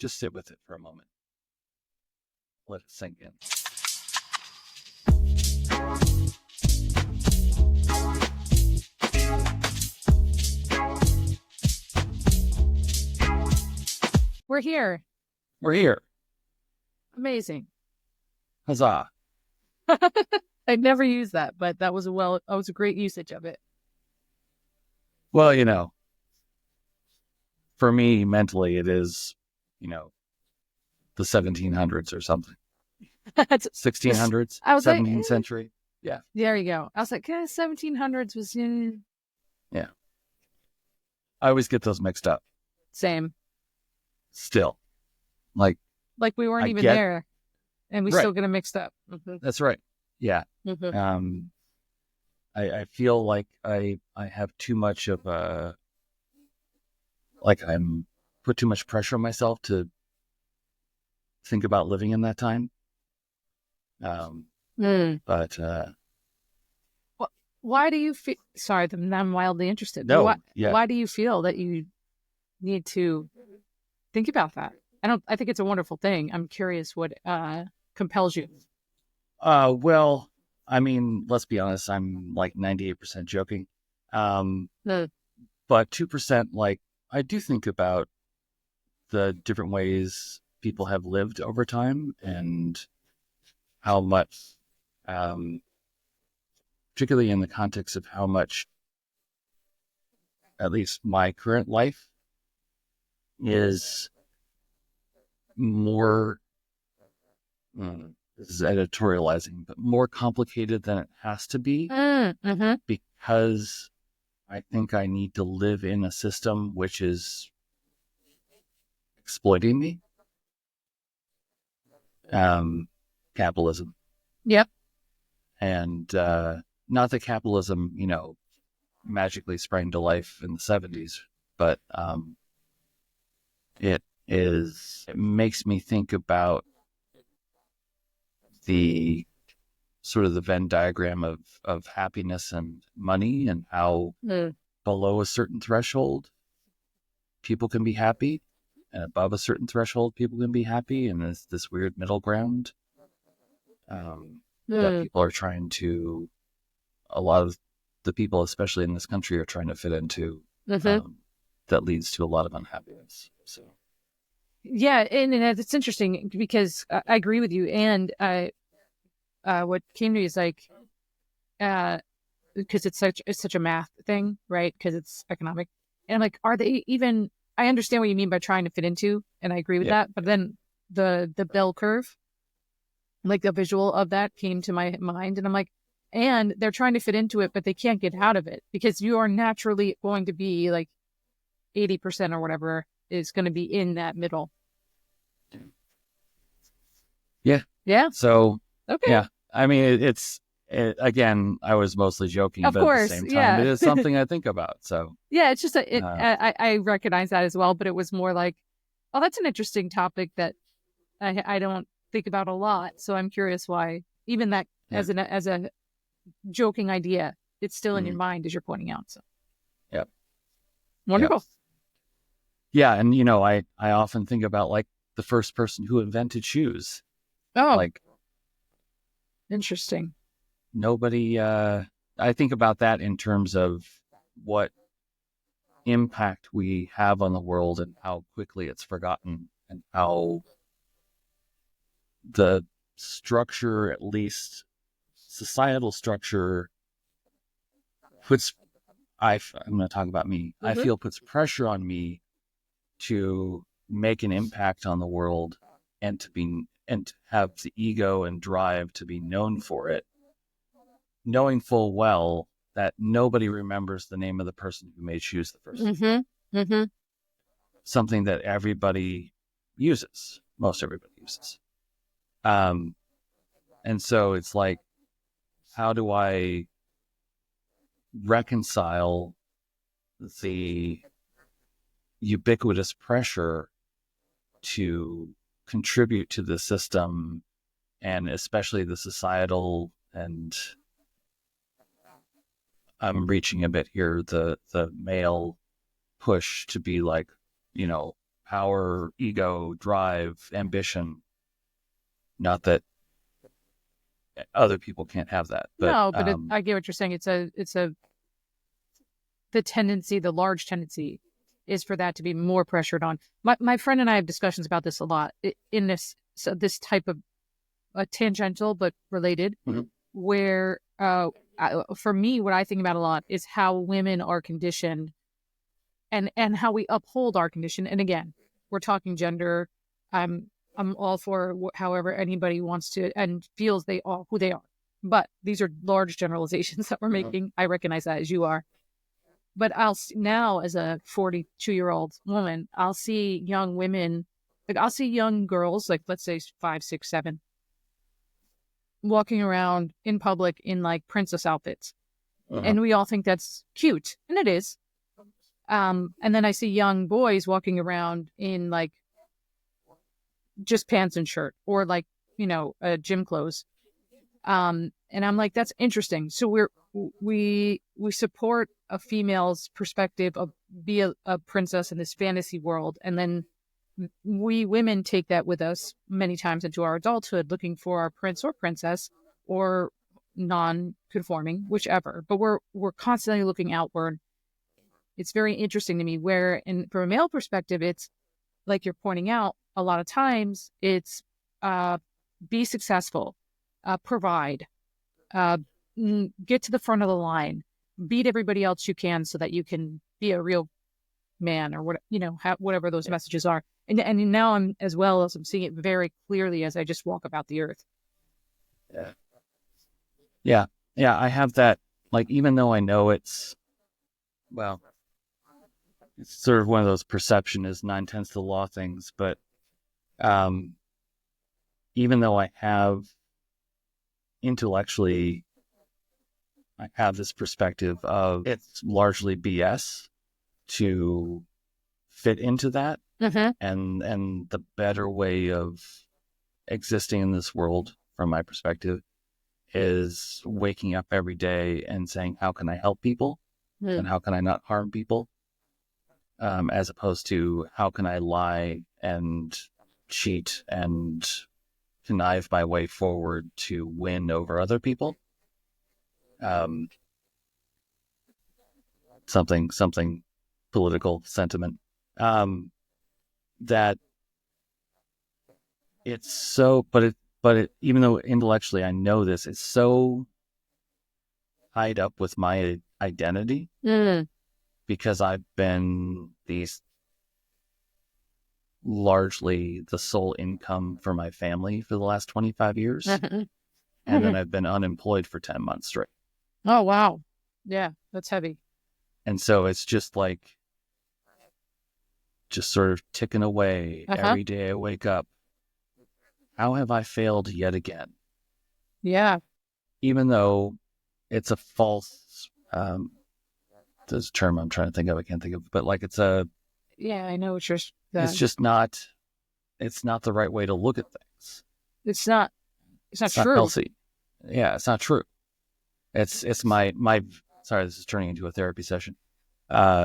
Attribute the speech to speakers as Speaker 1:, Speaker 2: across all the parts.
Speaker 1: Just sit with it for a moment. Let it sink in.
Speaker 2: We're here.
Speaker 1: We're here.
Speaker 2: Amazing.
Speaker 1: Huzzah.
Speaker 2: I never used that, but that was a great usage of it.
Speaker 1: Well, for me, mentally, it is, the 1700s or something. 1600s,
Speaker 2: I was
Speaker 1: 17th
Speaker 2: like,
Speaker 1: century. Yeah.
Speaker 2: There you go. I was like, 1700s was
Speaker 1: Yeah. I always get those mixed up.
Speaker 2: Same.
Speaker 1: Still. Like
Speaker 2: we weren't even there, and we still get them mixed up. Mm-hmm.
Speaker 1: That's right. Yeah.
Speaker 2: Mm-hmm.
Speaker 1: I feel like I have too much of I'm put too much pressure on myself to think about living in that time. But
Speaker 2: why do you feel? Sorry, I'm wildly interested.
Speaker 1: No,
Speaker 2: why do you feel that you need to think about that? I think it's a wonderful thing. I'm curious what compels you.
Speaker 1: Well, I mean, let's be honest. I'm like 98% joking. But 2%, I do think about the different ways people have lived over time and how much, particularly in the context of how much, at least my current life is more, this is editorializing, but more complicated than it has to be because I think I need to live in a system which is exploiting me. Capitalism.
Speaker 2: Yep.
Speaker 1: And not that capitalism, magically sprang to life in the 70s, but it makes me think about the sort of the Venn diagram of happiness and money and how below a certain threshold people can be happy and above a certain threshold people can be happy, and there's this weird middle ground that people are trying to, a lot of the people, especially in this country, are trying to fit into, that leads to a lot of unhappiness. So
Speaker 2: yeah, and it's interesting because I agree with you, and what came to me is because it's such a math thing, right? Because it's economic, and I'm like, are they even? I understand what you mean by trying to fit into, and I agree with that. But then the bell curve, like the visual of that, came to my mind, and I'm like, and they're trying to fit into it, but they can't get out of it because you are naturally going to be like 80% or whatever is going to be in that middle.
Speaker 1: Yeah.
Speaker 2: Yeah.
Speaker 1: So
Speaker 2: okay.
Speaker 1: Yeah, I mean, again, I was mostly joking,
Speaker 2: of
Speaker 1: but
Speaker 2: course,
Speaker 1: at the same time, it is something I think about. So
Speaker 2: yeah, it's just I recognize that as well, but it was more like, oh, that's an interesting topic that I don't think about a lot. So I'm curious why even that as a joking idea, it's still in your mind as you're pointing out. So
Speaker 1: yeah,
Speaker 2: wonderful.
Speaker 1: Yeah, and I often think about the first person who invented shoes.
Speaker 2: Oh, interesting.
Speaker 1: Nobody. I think about that in terms of what impact we have on the world and how quickly it's forgotten, and how the structure, at least societal structure, I'm going to talk about me. I feel puts pressure on me to make an impact on the world and to have the ego and drive to be known for it, knowing full well that nobody remembers the name of the person who made shoes the first. Something that everybody uses, most everybody uses. And so it's like, how do I reconcile the ubiquitous pressure to contribute to the system, and especially the societal, and I'm reaching a bit here, the male push to be power, ego, drive, ambition. Not that other people can't have that, but
Speaker 2: No, but I get what you're saying. The large tendency is for that to be more pressured on. My friend and I have discussions about this a lot in this type of a tangential but related, where for me, what I think about a lot is how women are conditioned and how we uphold our condition. And again, we're talking gender. I'm all for however anybody wants to and feels they are who they are. But these are large generalizations that we're making. I recognize that, as you are. But now, as a 42-year-old woman, I'll see young women, like I'll see young girls, like let's say 5, 6, 7, walking around in public in like princess outfits. And we all think that's cute. And it is. And then I see young boys walking around in like just pants and shirt or like, gym clothes. And I'm like, that's interesting. So we support a female's perspective of be a princess in this fantasy world. And then we women take that with us many times into our adulthood, looking for our prince or princess or non-conforming, whichever. But we're constantly looking outward. It's very interesting to me from a male perspective, it's like you're pointing out, a lot of times it's be successful, provide, get to the front of the line, beat everybody else you can so that you can be a real man or whatever those messages are. And now I'm seeing it very clearly as I just walk about the earth.
Speaker 1: Yeah. I have that, like, even though I know it's sort of one of those perception is 9/10 the law things, but even though I have intellectually, I have this perspective of it's largely BS to fit into that. And the better way of existing in this world, from my perspective, is waking up every day and saying, how can I help people? And how can I not harm people? As opposed to how can I lie and cheat and connive my way forward to win over other people. Something political sentiment. That it's so, but it, even though intellectually I know this, it's so tied up with my identity because I've been largely the sole income for my family for the last 25 years. And then I've been unemployed for 10 months straight.
Speaker 2: Oh, wow. Yeah, that's heavy.
Speaker 1: And so it's just like, just sort of ticking away. Every day I wake up. How have I failed yet again?
Speaker 2: Yeah.
Speaker 1: Even though it's a false, this term I'm trying to think of, I can't think of, but like
Speaker 2: yeah, I know what you're
Speaker 1: it's just not, it's not the right way to look at things.
Speaker 2: It's not true.
Speaker 1: Not healthy. Yeah, it's not true. It's my, sorry, this is turning into a therapy session.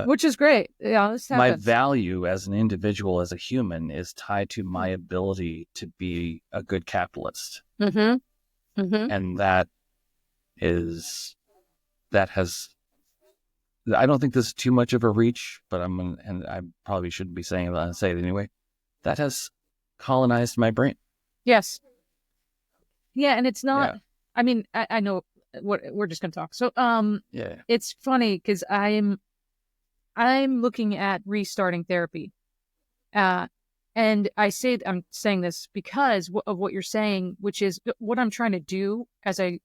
Speaker 2: Which is great. Yeah, this happens.
Speaker 1: My value as an individual, as a human, is tied to my ability to be a good capitalist. And that has, I don't think this is too much of a reach, but and I probably shouldn't be saying it, but I'll say it anyway. That has colonized my brain.
Speaker 2: Yes. Yeah, and it's not, I mean, I know what we're just going to talk. So, it's funny because I'm looking at restarting therapy. And I'm saying this because of what you're saying, which is what I'm trying to do as I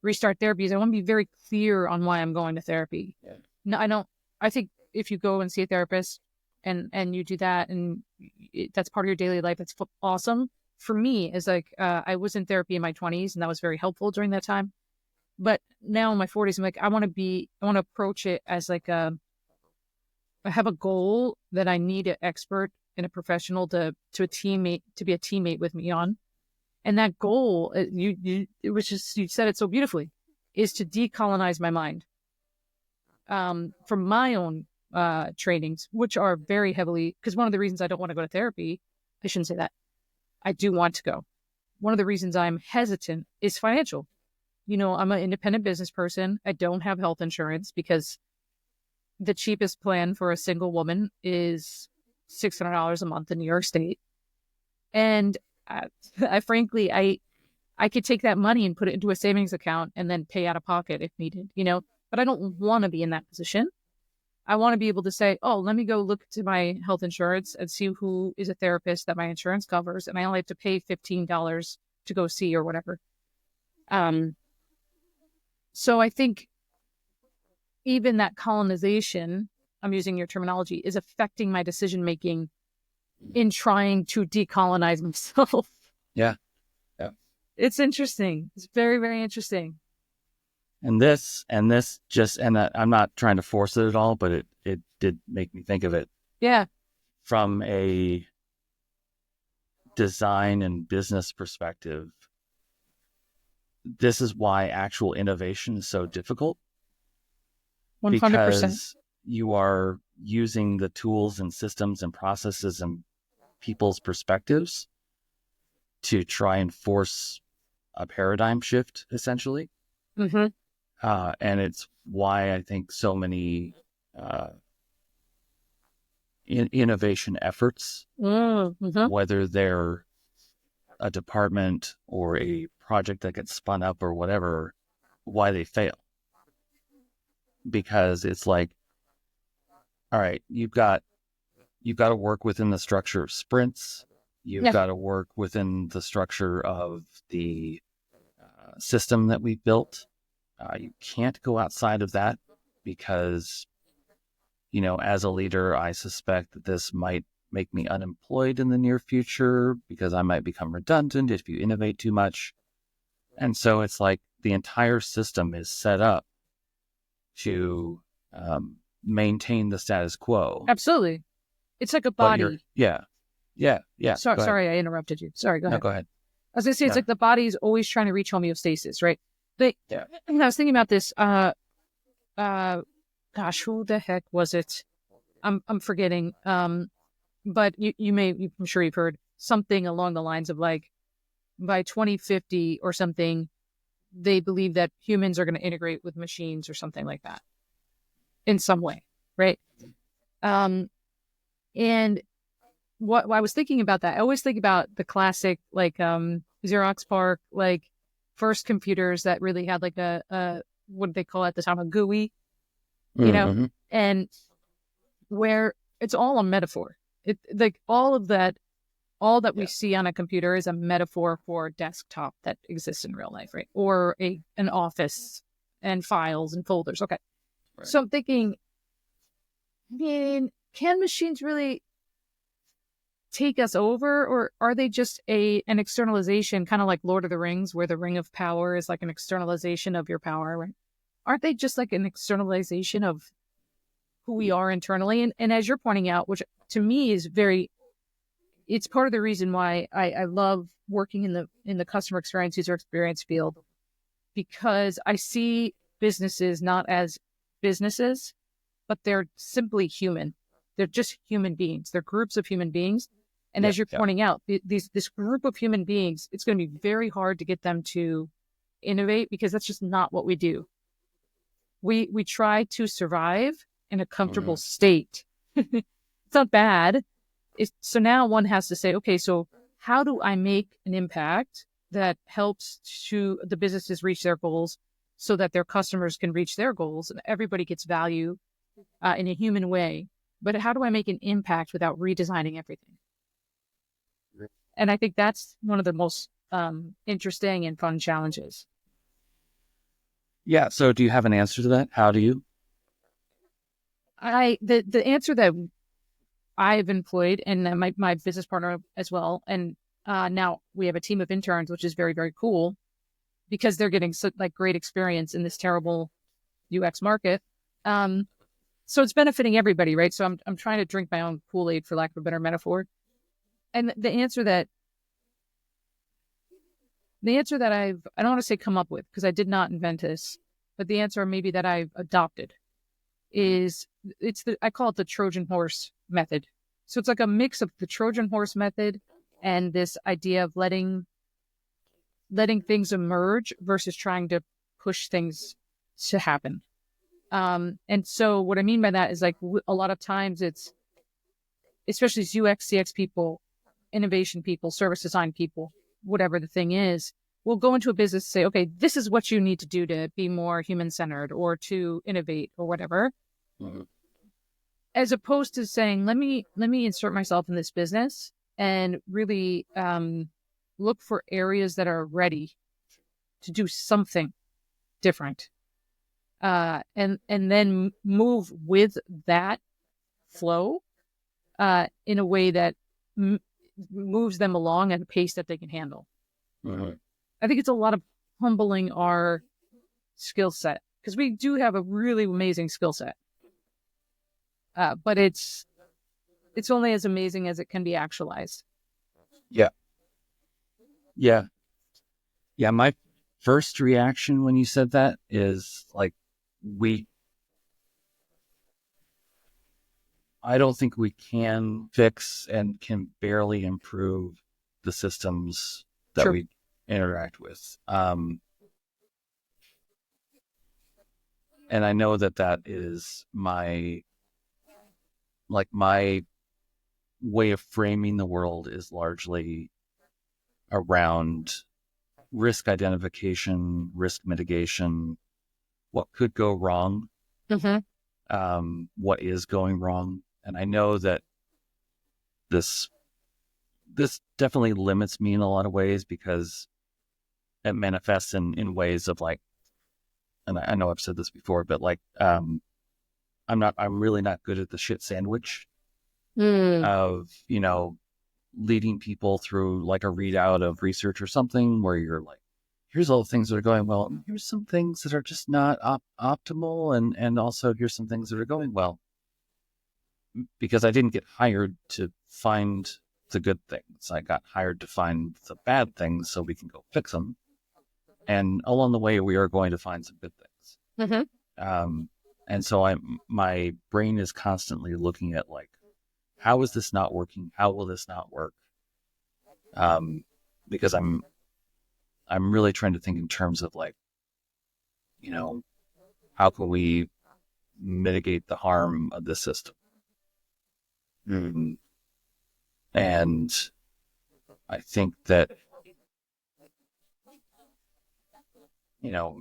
Speaker 2: restart therapy is I want to be very clear on why I'm going to therapy. No, I think if you go and see a therapist and you do that and that's part of your daily life, it's awesome. For me, is like, I was in therapy in my 20s and that was very helpful during that time. But now in my 40s, I'm like, I want to approach it as like I have a goal that I need an expert and a professional to be a teammate with me on. And that goal, you said it so beautifully, is to decolonize my mind from my own trainings, which are very heavily, because one of the reasons I don't want to go to therapy, I shouldn't say that. I do want to go. One of the reasons I'm hesitant is financial. I'm an independent business person. I don't have health insurance because the cheapest plan for a single woman is $600 a month in New York State. And I frankly, I could take that money and put it into a savings account and then pay out of pocket if needed, but I don't want to be in that position. I want to be able to say, oh, let me go look to my health insurance and see who is a therapist that my insurance covers. And I only have to pay $15 to go see or whatever. So I think even that colonization, I'm using your terminology, is affecting my decision-making in trying to decolonize myself.
Speaker 1: Yeah.
Speaker 2: It's interesting. It's very, very interesting.
Speaker 1: And I'm not trying to force it at all, but it did make me think of it.
Speaker 2: Yeah.
Speaker 1: From a design and business perspective, this is why actual innovation is so difficult.
Speaker 2: 100%.
Speaker 1: Because you are using the tools and systems and processes and people's perspectives to try and force a paradigm shift, essentially.
Speaker 2: Mm-hmm.
Speaker 1: And it's why I think so many innovation efforts,
Speaker 2: mm-hmm.
Speaker 1: whether they're a department or a project that gets spun up or whatever, why they fail. Because it's like, all right, you've got to work within the structure of sprints. You've got to work within the structure of the system that we've built. You can't go outside of that because, as a leader, I suspect that this might make me unemployed in the near future because I might become redundant if you innovate too much. And so it's like the entire system is set up to maintain the status quo.
Speaker 2: Absolutely. It's like a body.
Speaker 1: Yeah.
Speaker 2: Sorry, I interrupted you. Sorry, go ahead.
Speaker 1: No, go ahead.
Speaker 2: I was going to say, it's like the body's always trying to reach homeostasis, right? I was thinking about this. Gosh, who the heck was it? I'm forgetting. But I'm sure you've heard something along the lines of like, by 2050 or something, they believe that humans are going to integrate with machines or something like that in some way, right? And what I was thinking about that, I always think about the classic, like Xerox PARC, like first computers that really had like a what did they call it at the time, a GUI, and where it's all a metaphor. It like all that we see on a computer is a metaphor for a desktop that exists in real life, right? Or an office and files and folders. Okay. Right. So I'm thinking, can machines really take us over, or are they just an externalization, kind of like Lord of the Rings, where the Ring of Power is like an externalization of your power, right? Aren't they just like an externalization of who we are internally? And as you're pointing out, which to me is it's part of the reason why I love working in the customer experience, user experience field, because I see businesses not as businesses, but they're simply human. They're just human beings. They're groups of human beings. And as you're pointing out, this group of human beings, it's going to be very hard to get them to innovate because that's just not what we do. We try to survive in a comfortable state. It's not bad. So now one has to say, okay, so how do I make an impact that helps to the businesses reach their goals so that their customers can reach their goals and everybody gets value in a human way? But how do I make an impact without redesigning everything? And I think that's one of the most interesting and fun challenges.
Speaker 1: Yeah. So do you have an answer to that? How do you?
Speaker 2: The answer that I've employed, and my business partner as well, and now we have a team of interns, which is very, very cool because they're getting great experience in this terrible UX market. So it's benefiting everybody, right? So I'm trying to drink my own Kool-Aid, for lack of a better metaphor. And the answer that I don't want to say come up with, because I did not invent this, but the answer maybe that I've adopted is I call it the Trojan horse method. So it's like a mix of the Trojan horse method and this idea of letting things emerge versus trying to push things to happen. And so what I mean by that is like a lot of times it's, especially as UX, CX people, innovation people, service design people, whatever the thing is, we'll go into a business and say, okay, this is what you need to do to be more human-centered or to innovate or whatever.
Speaker 1: Mm-hmm.
Speaker 2: As opposed to saying, let me insert myself in this business and really look for areas that are ready to do something different. And then move with that flow in a way that moves them along at a pace that they can handle.
Speaker 1: Mm-hmm.
Speaker 2: I think it's a lot of humbling our skill set, because we do have a really amazing skill set. But it's only as amazing as it can be actualized.
Speaker 1: Yeah. Yeah. Yeah. My first reaction when you said that is like, I don't think we can fix and can barely improve the systems that
Speaker 2: Sure.
Speaker 1: we interact with. And I know that is my way of framing the world is largely around risk identification, risk mitigation, what could go wrong, what is going wrong. And I know that this definitely limits me in a lot of ways because it manifests in ways of like, and I know I've said this before, but like, I'm really not good at the shit sandwich of, leading people through like a readout of research or something where you're like, here's all the things that are going well. And here's some things that are just not optimal. And also here's some things that are going well. Because I didn't get hired to find the good things. I got hired to find the bad things so we can go fix them. And along the way, we are going to find some good things. And so my brain is constantly looking at like, how is this not working? How will this not work? Because I'm really trying to think in terms of like, how can we mitigate the harm of this system? And I think that,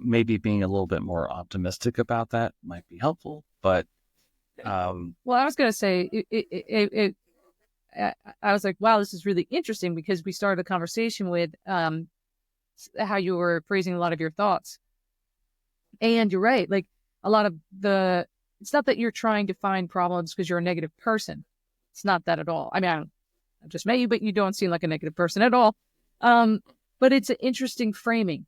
Speaker 1: maybe being a little bit more optimistic about that might be helpful. But
Speaker 2: well, I was going to say, I was like, wow, this is really interesting, because we started a conversation with how you were phrasing a lot of your thoughts. And you're right. Like a lot of it's not that you're trying to find problems because you're a negative person. It's not that at all. I mean, I've just met you, but you don't seem like a negative person at all. But it's an interesting framing,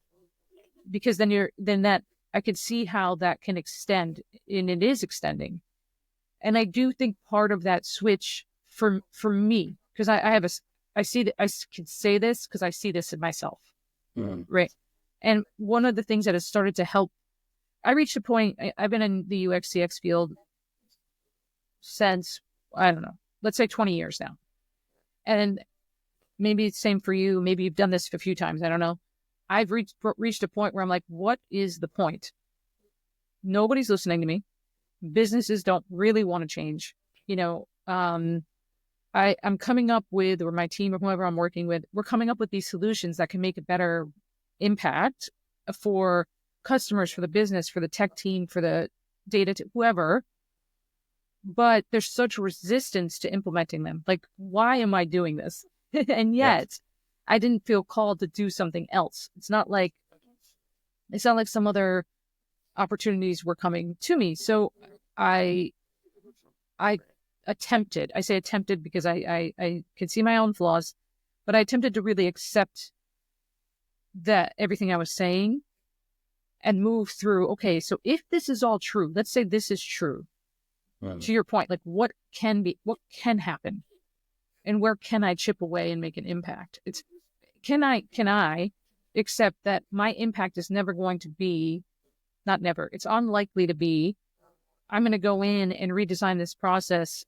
Speaker 2: because then that I can see how that can extend, and it is extending. And I do think part of that switch for me, because I see that I can say this because I see this in myself. Right. And one of the things that has started to help, I reached a point, I've been in the UX CX field since, I don't know, let's say 20 years now. And maybe it's the same for you. Maybe you've done this a few times. I don't know. I've reached a point where I'm like, what is the point? Nobody's listening to me. Businesses don't really want to change. I'm coming up with, or my team or whoever I'm working with, we're coming up with these solutions that can make a better impact for customers, for the business, for the tech team, for the data, whoever. But there's such resistance to implementing them. Like, why am I doing this? And yet I didn't feel called to do something else. It's not like some other opportunities were coming to me. So I attempted, I say attempted because I could see my own flaws, but I attempted to really accept that everything I was saying and move through, okay, so if this is all true, let's say this is true, to your point, like what can happen and where can I chip away and make an impact? Can I accept that my impact is never going to be, not never, it's unlikely to be I'm going to go in and redesign this process,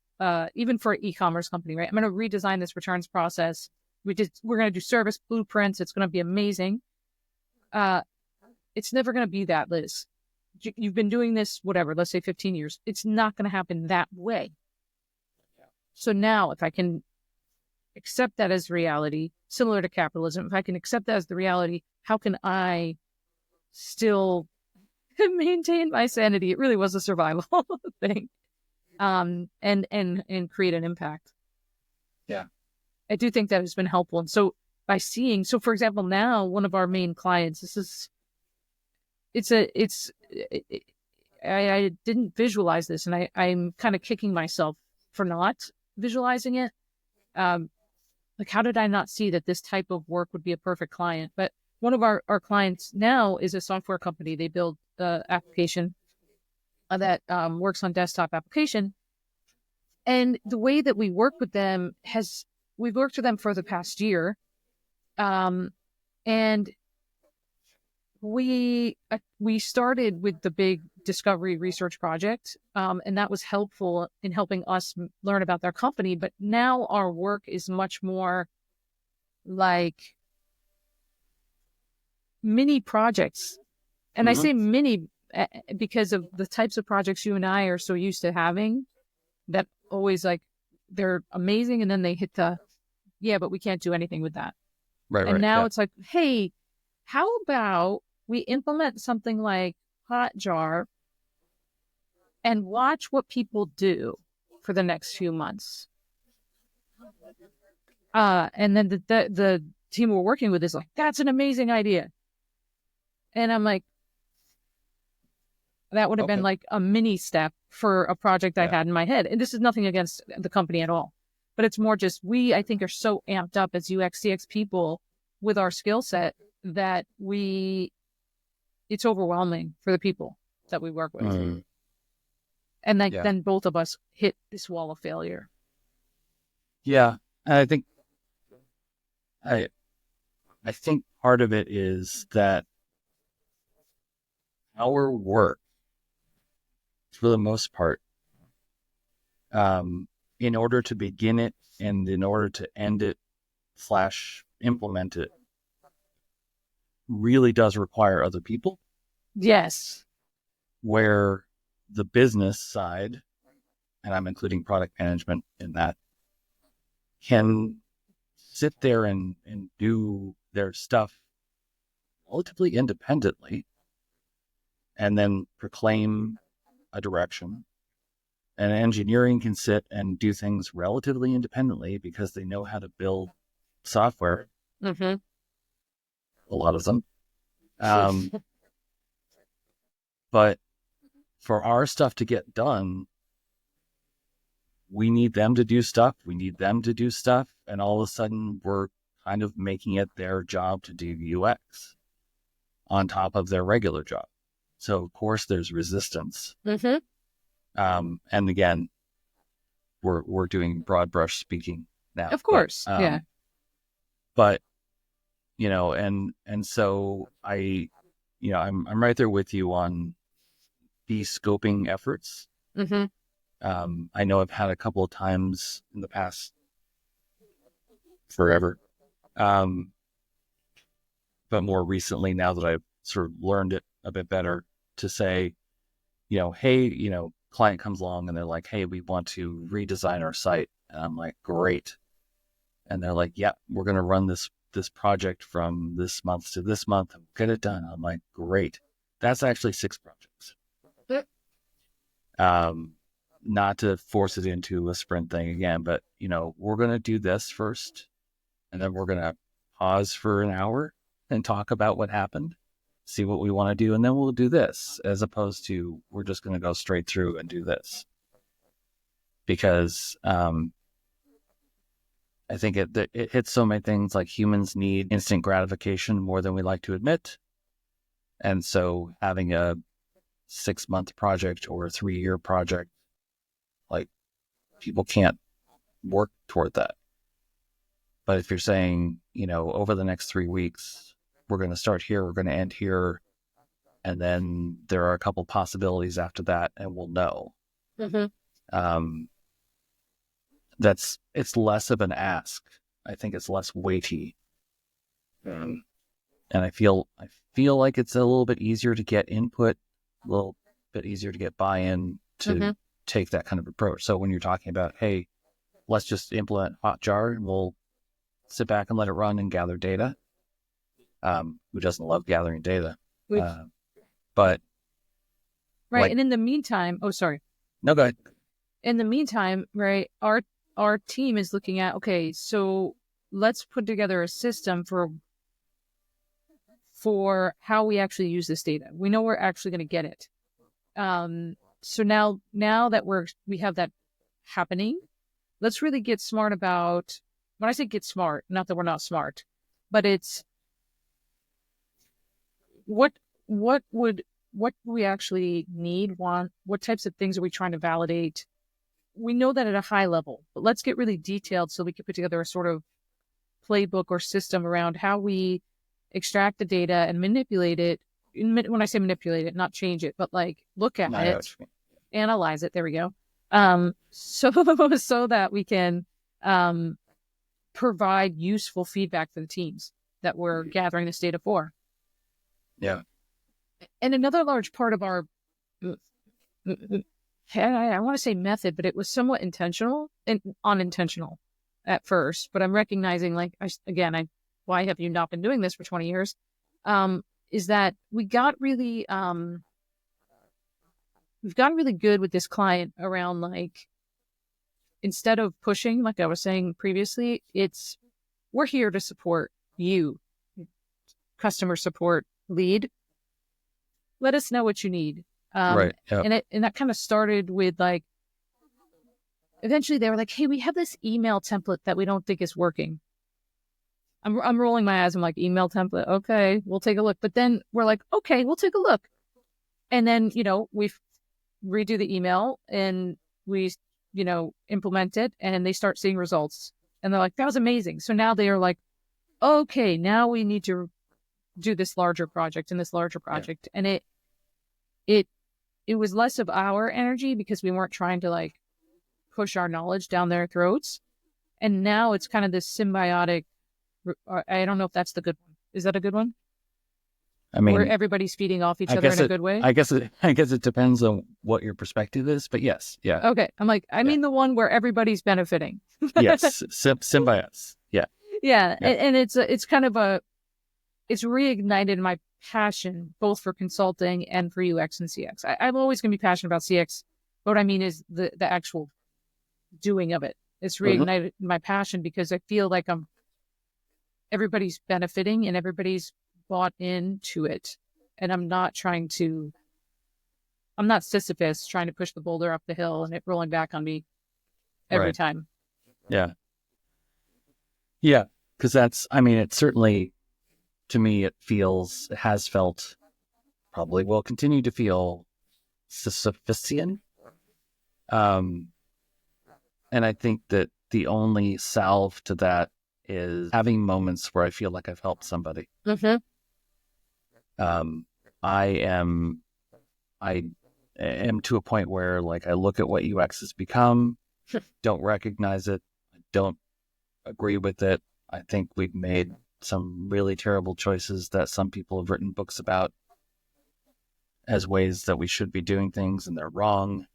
Speaker 2: even for an e-commerce company, right? I'm going to redesign this returns process. We're going to do service blueprints. It's going to be amazing. It's never going to be that, Liz. You've been doing this, whatever, let's say 15 years. It's not going to happen that way. So now if I can accept that as reality, similar to capitalism, if I can accept that as the reality, how can I still maintain my sanity? It really was a survival thing. And create an impact.
Speaker 1: Yeah.
Speaker 2: I do think that has been helpful. And so by seeing, so for example, now one of our main clients, I didn't visualize this, and I'm kind of kicking myself for not visualizing it. Like, how did I not see that this type of work would be a perfect client? But one of our clients now is a software company. They build the application that works on desktop application. And the way that we work with them we've worked with them for the past year. And we started with the big discovery research project, and that was helpful in helping us learn about their company. But now our work is much more like mini projects. And I say mini because of the types of projects you and I are so used to having, that always, like, they're amazing, and then they hit but we can't do anything with that.
Speaker 1: Right.
Speaker 2: And now it's like, hey, how about we implement something like Hotjar and watch what people do for the next few months. And then the team we're working with is like, that's an amazing idea. And I'm like, that would have been like a mini step for a project I had in my head. And this is nothing against the company at all, but it's more just, I think, are so amped up as UX CX people with our skill set that it's overwhelming for the people that we work with. And then both of us hit this wall of failure.
Speaker 1: Yeah. And I think part of it is that our work, for the most part, in order to begin it and in order to end it / implement it, really does require other people.
Speaker 2: Yes.
Speaker 1: Where the business side, and I'm including product management in that, can sit there and do their stuff relatively independently and then proclaim a direction. And engineering can sit and do things relatively independently because they know how to build software.
Speaker 2: Mm-hmm.
Speaker 1: A lot of them. But for our stuff to get done, we need them to do stuff. We need them to do stuff. And all of a sudden, we're kind of making it their job to do UX on top of their regular job. So, of course, there's resistance.
Speaker 2: Mm-hmm.
Speaker 1: And again, we're doing broad brush speaking now.
Speaker 2: Of course,
Speaker 1: But, and so I'm right there with you on de-scoping efforts.
Speaker 2: Mm-hmm.
Speaker 1: I know I've had a couple of times in the past forever. But more recently, now that I've sort of learned it a bit better, to say, hey, client comes along and they're like, hey, we want to redesign our site. And I'm like, great. And they're like, yeah, we're going to run this project from this month to this month and get it done. I'm like, great. That's actually 6 projects. Not to force it into a sprint thing again, but we're going to do this first, and then we're going to pause for an hour and talk about what happened, see what we want to do, and then we'll do this, as opposed to we're just going to go straight through and do this. Because I think it hits so many things. Like, humans need instant gratification more than we like to admit. And so having a 6-month project or a 3-year project, like, people can't work toward that. But if you're saying, over the next 3 weeks, we're going to start here, we're going to end here, and then there are a couple possibilities after that, and we'll know. It's less of an ask. I think it's less weighty, and I feel like it's a little bit easier to get input, a little bit easier to get buy-in to take that kind of approach. So when you're talking about, hey, let's just implement Hotjar, and we'll sit back and let it run and gather data. Who doesn't love gathering data? But
Speaker 2: right.
Speaker 1: like,
Speaker 2: and in the meantime,
Speaker 1: no, go ahead.
Speaker 2: In the meantime, right, our team is looking at, okay, so let's put together a system for how we actually use this data. We know we're actually going to get it. So now that we have that happening, let's really get smart about, when I say get smart, not that we're not smart, but it's what we actually want, what types of things are we trying to validate? We know that at a high level, but let's get really detailed so we can put together a sort of playbook or system around how we extract the data and manipulate it. When I say manipulate it, not change it, but like look at it, analyze it. There we go. So that we can provide useful feedback for the teams that we're gathering this data for.
Speaker 1: Yeah.
Speaker 2: And another large part of our, I want to say method, but it was somewhat intentional and unintentional at first. But I'm recognizing, like, why have you not been doing this for 20 years? Is that we've gotten really good with this client around, like, instead of pushing, like I was saying previously, we're here to support you, customer support lead. Let us know what you need.
Speaker 1: Right. Yep.
Speaker 2: And that kind of started with, like, eventually they were like, hey, we have this email template that we don't think is working. I'm rolling my eyes. I'm like, email template. Okay, we'll take a look. But then we're like, okay, we'll take a look. And then, we redo the email and we, implement it, and they start seeing results. And they're like, that was amazing. So now they are like, okay, now we need to do this larger project and this larger project. Yeah. And it was less of our energy because we weren't trying to, like, push our knowledge down their throats. And now it's kind of this symbiotic, I don't know if that's the good one. Is that a good one? I mean, where everybody's feeding off each other in a good way?
Speaker 1: I guess it depends on what your perspective is, but yes. Yeah.
Speaker 2: Okay. I'm like, I mean the one where everybody's benefiting.
Speaker 1: Yes. Symbiotes. Yeah.
Speaker 2: Yeah. And it's kind of it's reignited my passion both for consulting and for UX and CX. I'm always going to be passionate about CX, but what I mean is the actual doing of it. It's reignited my passion because I feel like everybody's benefiting and everybody's bought into it. And I'm not Sisyphus trying to push the boulder up the hill and it rolling back on me every time.
Speaker 1: Yeah. Yeah. Because it's certainly, to me, it has felt, probably will continue to feel Sisyphusian. And I think that the only salve to that is having moments where I feel like I've helped somebody. I am to a point where, like, I look at what UX has become, don't recognize it, don't agree with it. I think we've made some really terrible choices that some people have written books about as ways that we should be doing things, and they're wrong.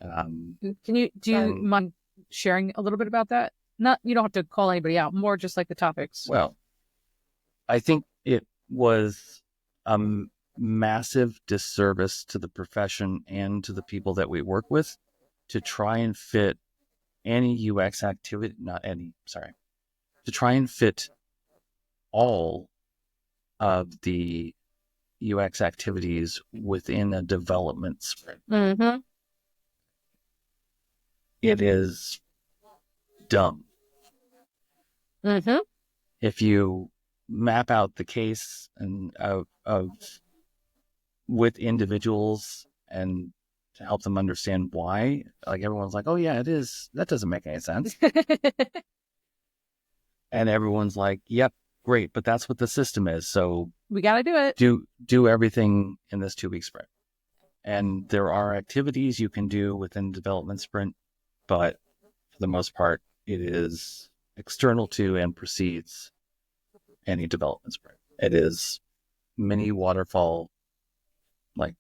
Speaker 2: Do you mind sharing a little bit about that? Not, you don't have to call anybody out, more just like the topics.
Speaker 1: Well, I think it was a massive disservice to the profession and to the people that we work with to try and fit any UX activity, to try and fit all of the UX activities within a development sprint. It is dumb. If you map out the case and of with individuals and to help them understand why, like, everyone's like, oh yeah, it is. That doesn't make any sense. And everyone's like, yep, great, but that's what the system is. So
Speaker 2: We got to do it.
Speaker 1: Do everything in this 2-week sprint. And there are activities you can do within development sprint, but for the most part, it is external to and precedes any development sprint. It is mini waterfall. Like,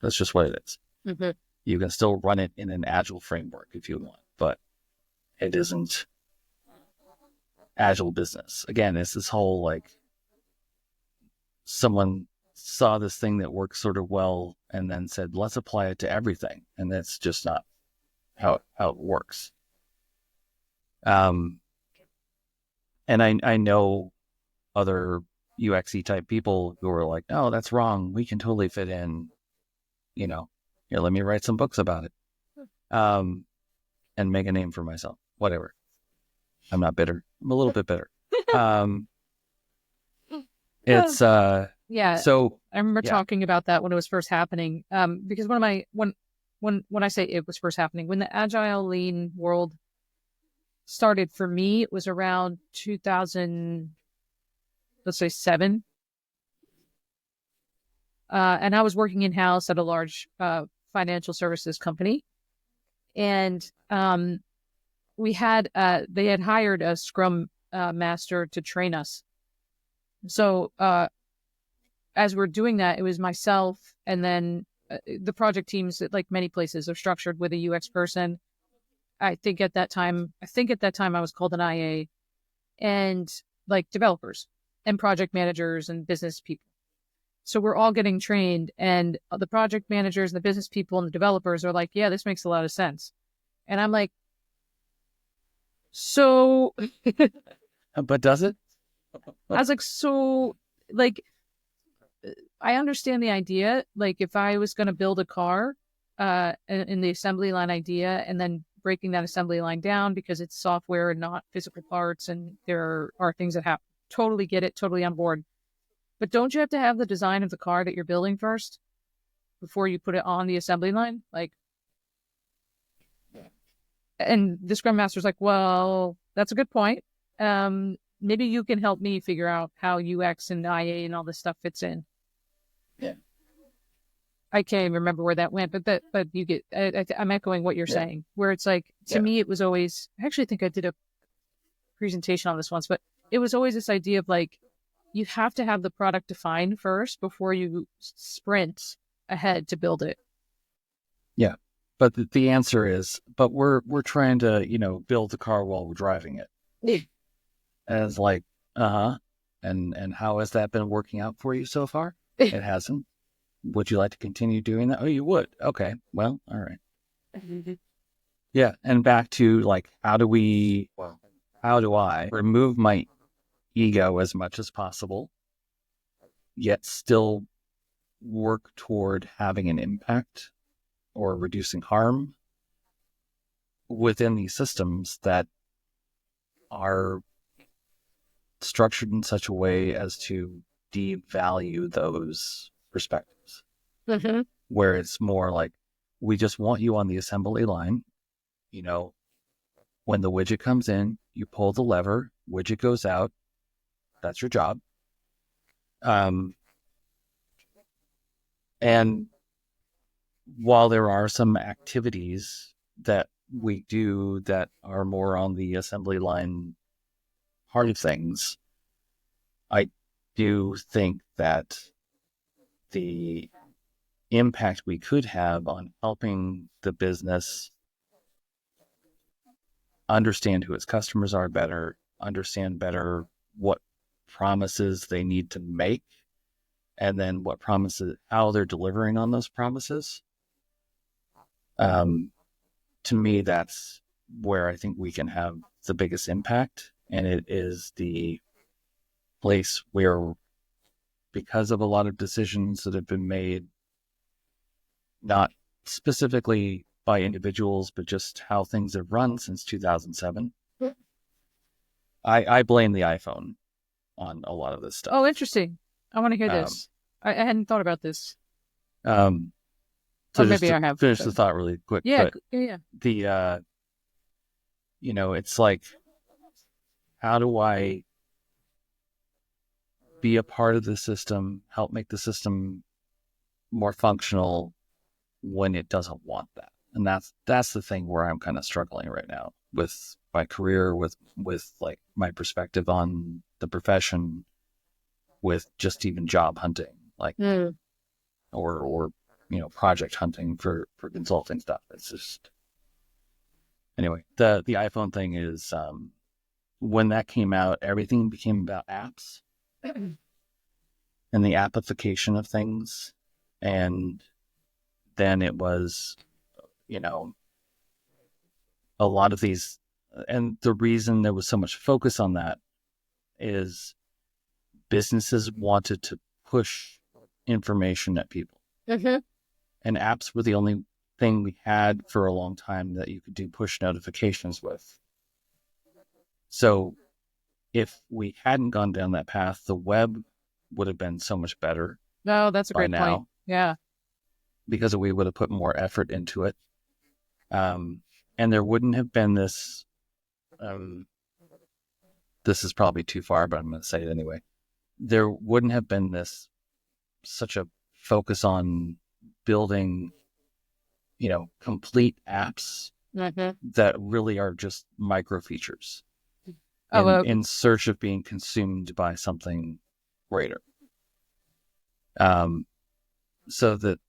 Speaker 1: that's just what it is.
Speaker 2: Mm-hmm.
Speaker 1: You can still run it in an agile framework if you want, but it isn't agile business. Again, it's this whole like someone saw this thing that works sort of well and then said, let's apply it to everything. And that's just not how it works. And I know other UXE type people who are like, no, that's wrong. We can totally fit in, here, let me write some books about it. And make a name for myself, whatever. I'm not bitter. I'm a little bit bitter. It's
Speaker 2: yeah.
Speaker 1: So
Speaker 2: I remember talking about that when it was first happening. Because when I say it was first happening, when the agile lean world started for me, it was around 2000, let's say 7. And I was working in house at a large financial services company, and they had hired a Scrum master to train us. So as we're doing that, it was myself, and then the project teams, like many places, are structured with a UX person. I think at that time I was called an IA, and like developers and project managers and business people. So we're all getting trained, and the project managers, the business people, and the developers are like, yeah, this makes a lot of sense. And I'm like, so...
Speaker 1: But does it?
Speaker 2: I was like, so, like, I understand the idea. Like, if I was going to build a car in the assembly line idea, and then breaking that assembly line down because it's software and not physical parts, and there are things that happen. Totally get it, totally on board. But don't you have to have the design of the car that you're building first before you put it on the assembly line? Like, and the Scrum Master's like, well, that's a good point. Maybe you can help me figure out how UX and IA and all this stuff fits in.
Speaker 1: Yeah.
Speaker 2: I can't even remember where that went, but you get, I'm echoing what you're saying, where it's like, to me, it was always, I actually think I did a presentation on this once, but it was always this idea of like, you have to have the product defined first before you sprint ahead to build it.
Speaker 1: Yeah. But the answer is, but we're trying to, build the car while we're driving it.
Speaker 2: Yeah.
Speaker 1: And it's like, and how has that been working out for you so far? It hasn't. Would you like to continue doing that? Oh, you would. Okay. Well, all right. Mm-hmm. Yeah. And back to like, how do I remove my ego as much as possible, yet still work toward having an impact or reducing harm within these systems that are structured in such a way as to devalue those perspectives, where it's more like, we just want you on the assembly line. When the widget comes in, you pull the lever, widget goes out. That's your job. And while there are some activities that we do that are more on the assembly line part of things, I do think that the impact we could have on helping the business understand who its customers are better, understand better what promises they need to make, and then what promises, how they're delivering on those promises. To me, that's where I think we can have the biggest impact. And it is the place where, because of a lot of decisions that have been made, not specifically by individuals, but just how things have run since 2007, I blame the iPhone on a lot of this stuff.
Speaker 2: Oh, interesting. I want to hear this. I hadn't thought about this.
Speaker 1: So
Speaker 2: maybe I have.
Speaker 1: Finish the thought really quick.
Speaker 2: Yeah,
Speaker 1: but
Speaker 2: yeah.
Speaker 1: The, it's like, how do I be a part of the system, help make the system more functional when it doesn't want that. And that's the thing where I'm kind of struggling right now with my career, with like my perspective on the profession, with just even job hunting, like or project hunting for consulting stuff. It's just, anyway, the iPhone thing is, when that came out, everything became about apps and the appification of things. And then it was, a lot of these, and the reason there was so much focus on that is businesses wanted to push information at people. And apps were the only thing we had for a long time that you could do push notifications with. So if we hadn't gone down that path, the web would have been so much better.
Speaker 2: No, that's a great point. Yeah.
Speaker 1: Because we would have put more effort into it. And there wouldn't have been this, this is probably too far, but I'm going to say it anyway. There wouldn't have been such a focus on building, complete apps that really are just micro features in search of being consumed by something greater. So that,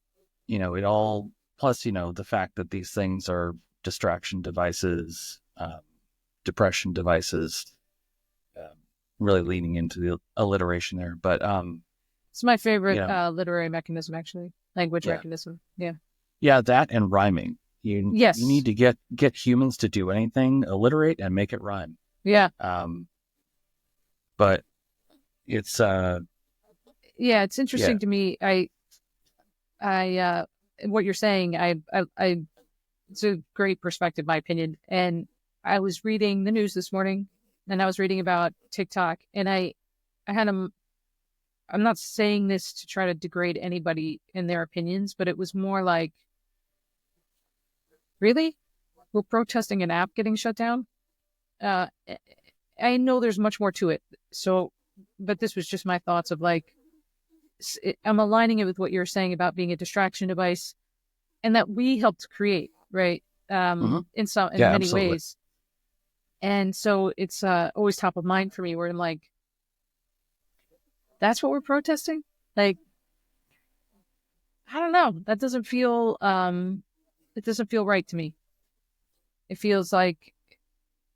Speaker 1: it all, plus, the fact that these things are distraction devices, depression devices, really leaning into the alliteration there. But
Speaker 2: it's my favorite literary mechanism, actually, language mechanism. Yeah.
Speaker 1: Yeah, that and rhyming. You need to get humans to do anything, alliterate and make it rhyme.
Speaker 2: Yeah.
Speaker 1: But it's
Speaker 2: it's interesting to me. I what you're saying, I it's a great perspective, my opinion. And I was reading the news this morning, and I was reading about TikTok, and I had I'm not saying this to try to degrade anybody in their opinions, but it was more like, really? We're protesting an app getting shut down? I know there's much more to it. So, but this was just my thoughts of like, I'm aligning it with what you're saying about being a distraction device, and that we helped create, right? In many
Speaker 1: absolutely.
Speaker 2: ways. And so it's always top of mind for me, where I'm like, that's what we're protesting? Like, I don't know. That doesn't feel it doesn't feel right to me. It feels like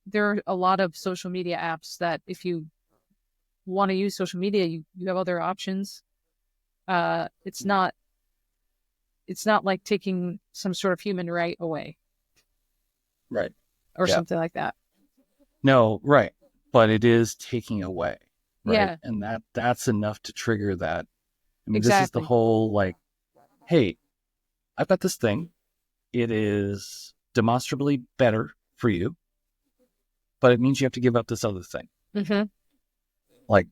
Speaker 2: there are a lot of social media apps that if you want to use social media, you have other options. It's not like taking some sort of human right away.
Speaker 1: Right.
Speaker 2: Or something like that.
Speaker 1: No, right. But it is taking away. Right.
Speaker 2: Yeah.
Speaker 1: And that's enough to trigger that. I mean,
Speaker 2: exactly.
Speaker 1: This is the whole like, hey, I've got this thing. It is demonstrably better for you, but it means you have to give up this other thing. Like,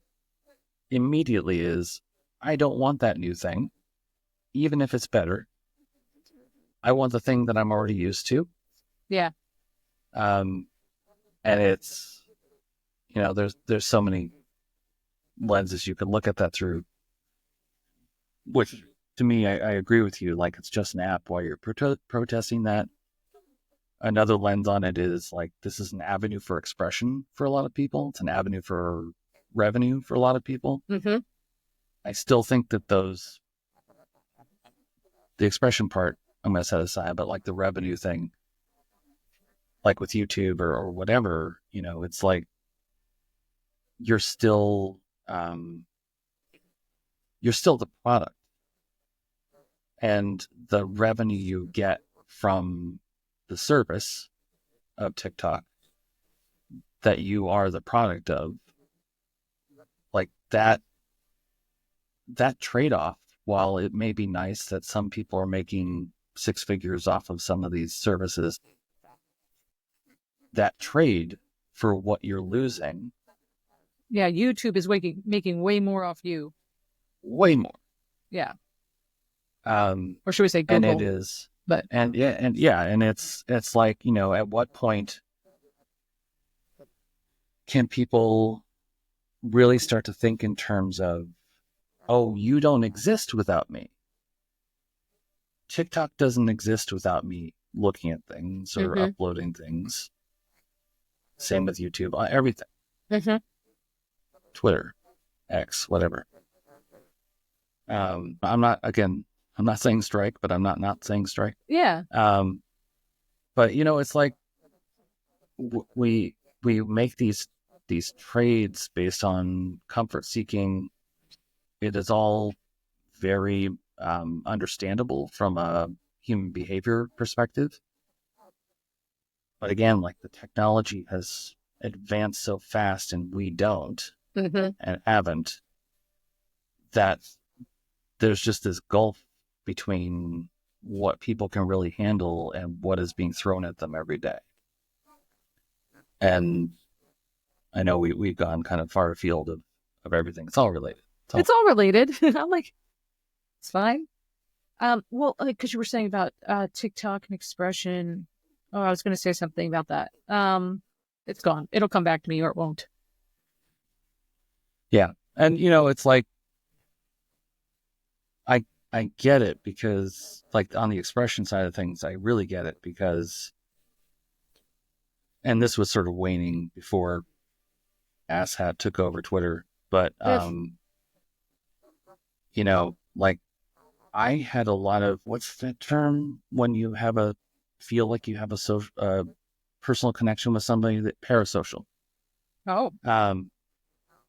Speaker 1: immediately is, I don't want that new thing, even if it's better. I want the thing that I'm already used to.
Speaker 2: Yeah.
Speaker 1: And it's, there's so many lenses you can look at that through, which to me, I agree with you. Like, it's just an app while you're protesting that. Another lens on it is like, this is an avenue for expression for a lot of people. It's an avenue for revenue for a lot of people. I still think that the expression part, I'm going to set aside, but like the revenue thing, like with YouTube or whatever, it's like, you're still the product, and the revenue you get from the service of TikTok that you are the product of, like that trade-off, while it may be nice that some people are making six figures off of some of these services, that trade for what you're losing.
Speaker 2: Yeah, YouTube is making way more off you.
Speaker 1: Way more.
Speaker 2: Yeah. Or should we say Google?
Speaker 1: And it is. And it's like, at what point can people really start to think in terms of, oh, you don't exist without me. TikTok doesn't exist without me looking at things or uploading things. Same with YouTube, everything. Twitter, X, whatever. I'm not saying strike, but I'm not saying strike.
Speaker 2: Yeah.
Speaker 1: But it's like we make these trades based on comfort seeking. It is all very understandable from a human behavior perspective. But again, like, the technology has advanced so fast and we don't and haven't, that there's just this gulf between what people can really handle and what is being thrown at them every day. And I know we've gone kind of far afield of everything. It's all related.
Speaker 2: It's all related. I'm like, it's fine. Well, because you were saying about TikTok and expression. Oh, I was going to say something about that. It's gone. It'll come back to me, or it won't.
Speaker 1: Yeah, and it's like, I get it, because, like, on the expression side of things, I really get it, because, and this was sort of waning before Asshat took over Twitter, but like, I had a lot of, what's that term when you feel like you have a social, personal connection with somebody, that parasocial.
Speaker 2: Oh.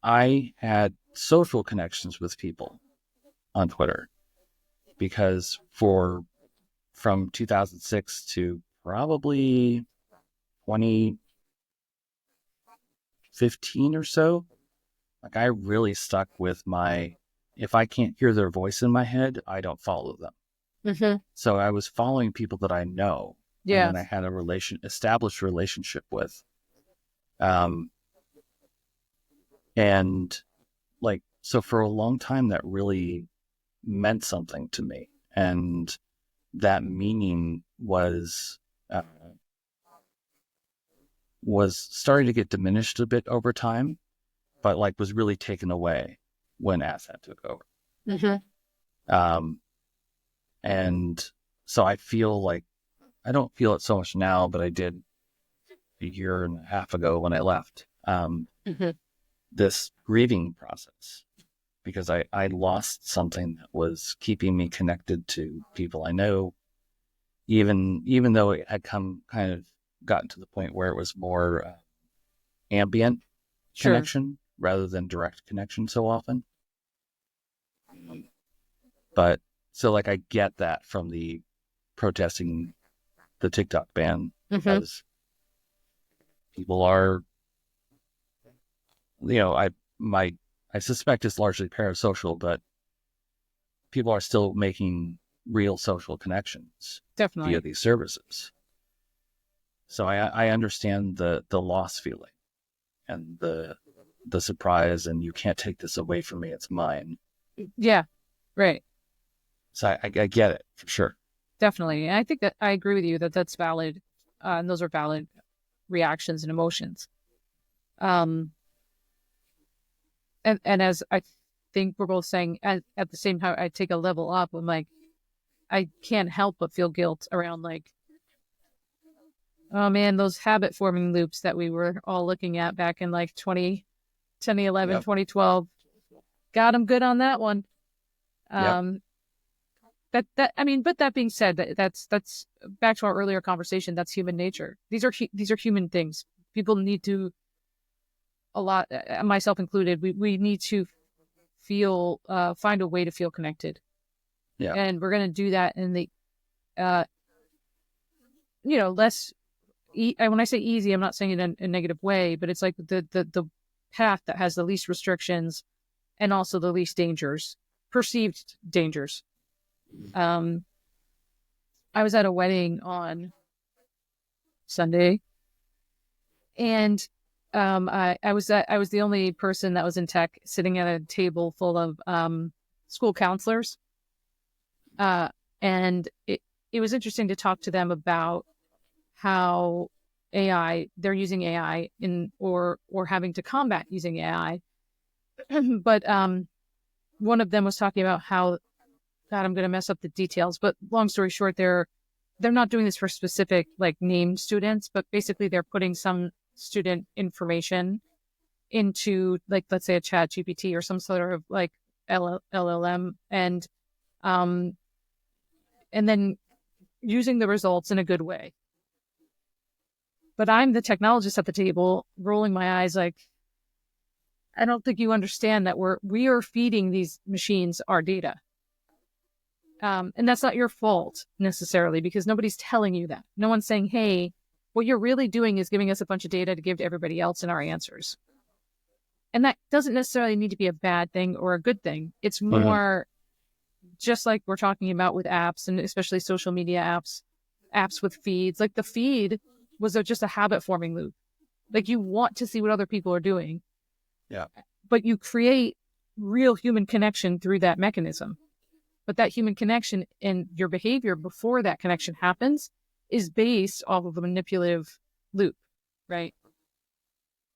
Speaker 1: I had social connections with people on Twitter, because from 2006 to probably 2015 or so, like, I really stuck with if I can't hear their voice in my head, I don't follow them. So I was following people that I know, and then I had established relationship with, and, like, so for a long time that really meant something to me, and that meaning was starting to get diminished a bit over time, but, like, was really taken away when Asshat took over. And so I feel like, I don't feel it so much now, but I did a year and a half ago when I left, this grieving process, because I lost something that was keeping me connected to people I know, even though it had kind of gotten to the point where it was more ambient connection rather than direct connection so often. But so, like, I get that from the protesting the TikTok ban, because people are, I suspect it's largely parasocial, but people are still making real social connections
Speaker 2: Definitely
Speaker 1: via these services. So I understand the loss feeling and the surprise, and you can't take this away from me, it's mine.
Speaker 2: Yeah, right.
Speaker 1: So I get it for sure.
Speaker 2: Definitely. And I think that I agree with you that that's valid. And those are valid reactions and emotions. And as I think we're both saying, at the same time, I take a level up. I'm like, I can't help but feel guilt around, like, oh man, those habit forming loops that we were all looking at back in like 2011, 2012. Got them good on that one. But that being said, that's back to our earlier conversation. That's human nature. These are human things. People need to, a lot, myself included. We need to find a way to feel connected.
Speaker 1: Yeah.
Speaker 2: And we're going to do that in the, less. When I say easy, I'm not saying it in a negative way, but it's like the path that has the least restrictions and also the least dangers, perceived dangers. I was at a wedding on Sunday, and I was the only person that was in tech, sitting at a table full of school counselors, and it was interesting to talk to them about how they're using AI or having to combat using AI But one of them was talking about how, God, I'm going to mess up the details, but long story short, they're not doing this for specific like named students, but basically they're putting some student information into like, let's say a chat GPT or some sort of like LLM, um and then using the results in a good way. But I'm the technologist at the table rolling my eyes like, I don't think you understand that we are feeding these machines our data. And that's not your fault necessarily, because nobody's telling you that. No one's saying, hey, what you're really doing is giving us a bunch of data to give to everybody else in our answers. And that doesn't necessarily need to be a bad thing or a good thing. It's more just like we're talking about with apps, and especially social media apps with feeds. Like the feed was just a habit forming loop. Like you want to see what other people are doing.
Speaker 1: Yeah.
Speaker 2: But you create real human connection through that mechanism. But that human connection and your behavior before that connection happens is based off of a manipulative loop, right?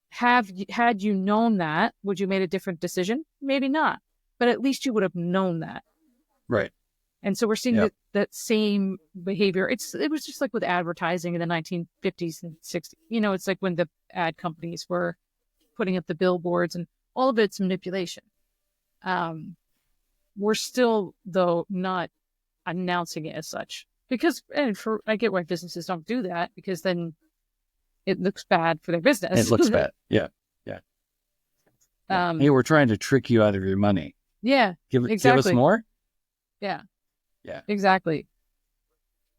Speaker 2: Had you known that, would you made a different decision? Maybe not, but at least you would have known that.
Speaker 1: Right.
Speaker 2: And so we're seeing that same behavior. It was just like with advertising in the 1950s and 60s. You know, it's like when the ad companies were putting up the billboards, and all of it's manipulation. We're still, though, not announcing it as such, because I get why businesses don't do that, because then it looks bad for their business.
Speaker 1: It looks bad. Yeah. Hey, we're trying to trick you out of your money.
Speaker 2: Yeah,
Speaker 1: Give
Speaker 2: exactly.
Speaker 1: us more.
Speaker 2: Yeah,
Speaker 1: yeah,
Speaker 2: exactly.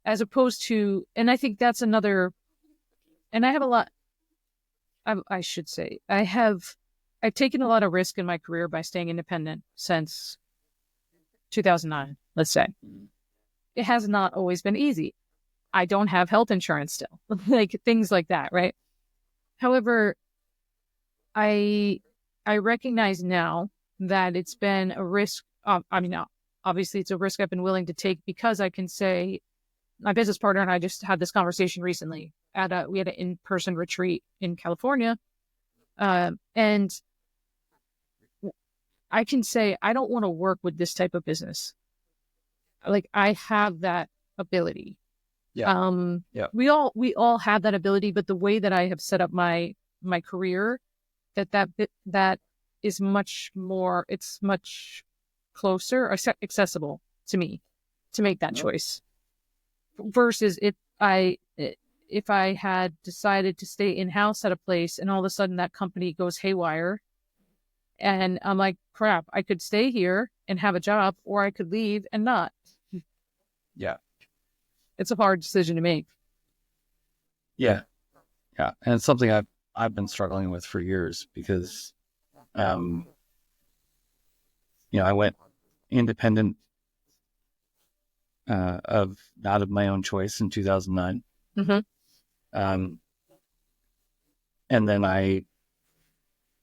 Speaker 2: As opposed to, and I think that's another. And I have a lot. I should say I've taken a lot of risk in my career by staying independent since 2009, let's say. It has not always been easy. I don't have health insurance still, like things like that, right? However, I recognize now that it's been a risk. Obviously, it's a risk I've been willing to take, because I can say my business partner and I just had this conversation recently we had an in-person retreat in California, and I can say, I don't want to work with this type of business. Like I have that ability. We all have that ability, but the way that I have set up my career, that is much more, it's much closer, accessible to me to make that choice. Versus if I had decided to stay in-house at a place and all of a sudden that company goes haywire, and I'm like, crap, I could stay here and have a job, or I could leave and not.
Speaker 1: Yeah.
Speaker 2: It's a hard decision to make.
Speaker 1: Yeah. And it's something I've been struggling with for years, because, I went independent, not of my own choice in 2009. And then I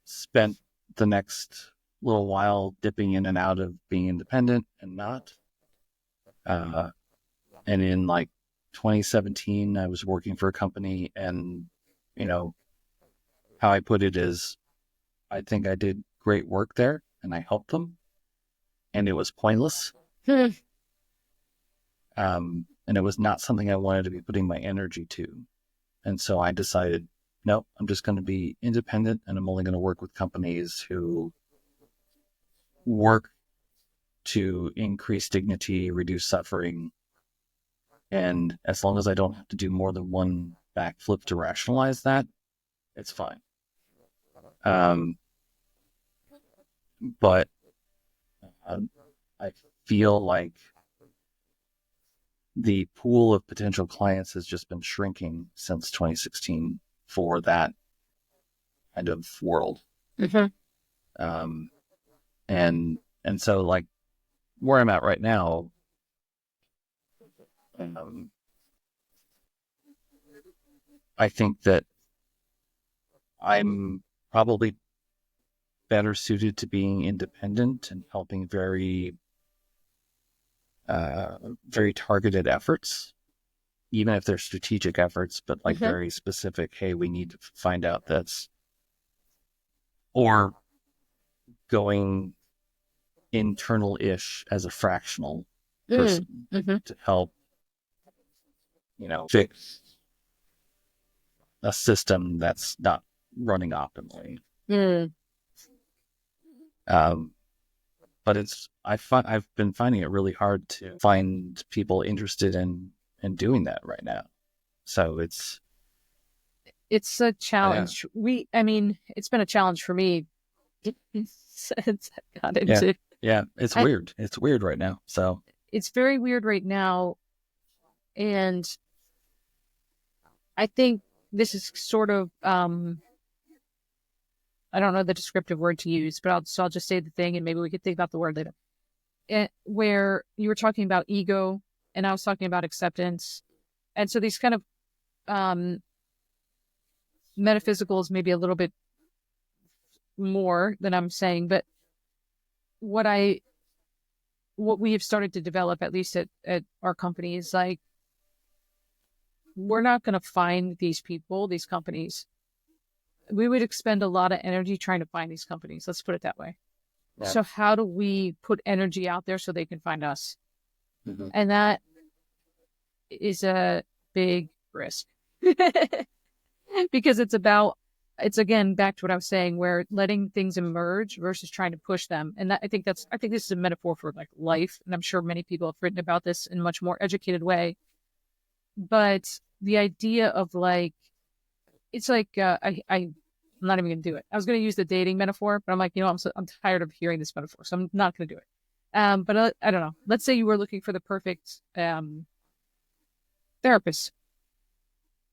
Speaker 1: spent the next little while dipping in and out of being independent and not. And in like 2017, I was working for a company, and, how I put it is, I think I did great work there and I helped them, and it was pointless. And it was not something I wanted to be putting my energy to. And so I decided, no, I'm just going to be independent, and I'm only going to work with companies who work to increase dignity, reduce suffering. And as long as I don't have to do more than one backflip to rationalize that, it's fine. But I feel like the pool of potential clients has just been shrinking since 2016 for that kind of world. And so, like, where I'm at right now, I think that I'm probably better suited to being independent and helping very targeted efforts, even if they're strategic efforts, but like very specific. Hey, we need to find out this, or going internal-ish as a fractional person to help, fix a system that's not running optimally. But I've been finding it really hard to find people interested in doing that right now. So it's
Speaker 2: a challenge. It's been a challenge for me since I got into.
Speaker 1: It's weird. It's weird right now. So
Speaker 2: it's very weird right now, and I think this is sort of I don't know the descriptive word to use, but I'll just say the thing, and maybe we could think about the word later. Where you were talking about ego, and I was talking about acceptance, and so these kind of metaphysical is maybe a little bit more than I'm saying, but what we have started to develop, at least at our company, is like, we're not going to find these people, these companies. We would expend a lot of energy trying to find these companies. Let's put it that way. Yeah. So how do we put energy out there so they can find us? And that is a big risk because it's again, back to what I was saying, where letting things emerge versus trying to push them. And I think this is a metaphor for like life. And I'm sure many people have written about this in a much more educated way. But the idea of like, it's like, I'm not even going to do it. I was going to use the dating metaphor, but I'm like, I'm tired of hearing this metaphor, so I'm not going to do it. But I don't know. Let's say you were looking for the perfect therapist.